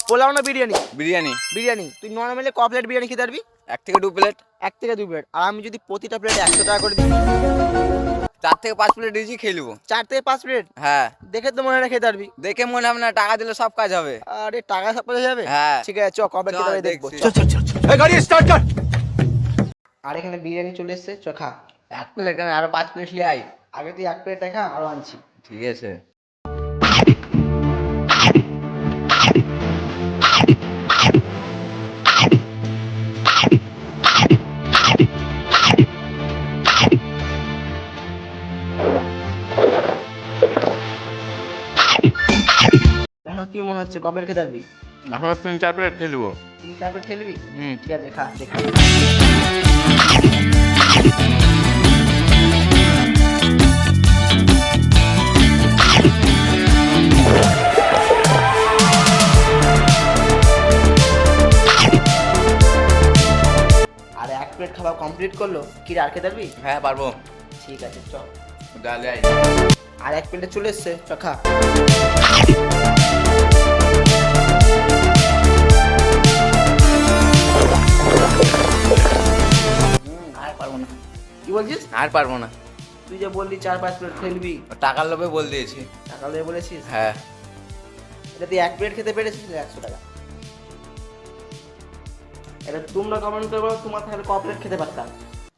পোলাও না বিরিয়ানি? বিরিয়ানি। বিরিয়ানি। তুই নর্মালি ক প্লেট বিরিয়ানি খেতে পারবি? 1 থেকে 2 প্লেট। 1 থেকে 2 প্লেট। আর আমি যদি প্রতিটা প্লেটে 100 টাকা করে দিই? 4 থেকে 5 প্লেট ইজি খেয়ে নেবো। 4 থেকে 5 প্লেট? হ্যাঁ। দেখে তো মনে হয় না খেতে পারবি। দেখে মনে হবে না, টাকা দিলে সব কাজ হবে। আরে টাকা সব হয়ে যাবে? হ্যাঁ। ঠিক আছে চ কবে খেতে হবে দেখবো। দেখছি। এই গাড়ি স্টার্ট কর। আর এখানে বিরিয়ানি চলে এসেছে, চ খা। 1 প্লেট কেন, আরো 5 প্লেট নিয়ে আই। আগে তুই 1 প্লেট খা, আরো আনছি। ঠিক আছে। এখন কি মনে হচ্ছে কবে খেতে পারবি? এখন 3-4 প্লেট খেয়ে নেবো। 3-4 প্লেট খেয়ে নিবি? ঠিক আছে খা দেখা। আর 1 প্লেট খাওয়া কমপ্লিট করলো, কি আর খেতে পারবি? হ্যাঁ পারবো। ঠিক আছে চ। ডালে আই। আর 1 প্লেটে চলে এসছে, চ খা। আর পারবো না। কি বলছিস? আর পারবো না। তুই যে বললি 4-5 প্লেট খেলবি, টাকার লোভে বল দিয়েছি। টাকা দিয়ে বলেছিস? হ্যাঁ। এটা তুই 1 প্লেট খেতে পেরেছিস 100 টাকা। এটা তোমরা কমেন্ট করে বলো তোমার থাকলে ক প্লেট খেতে পারতাম।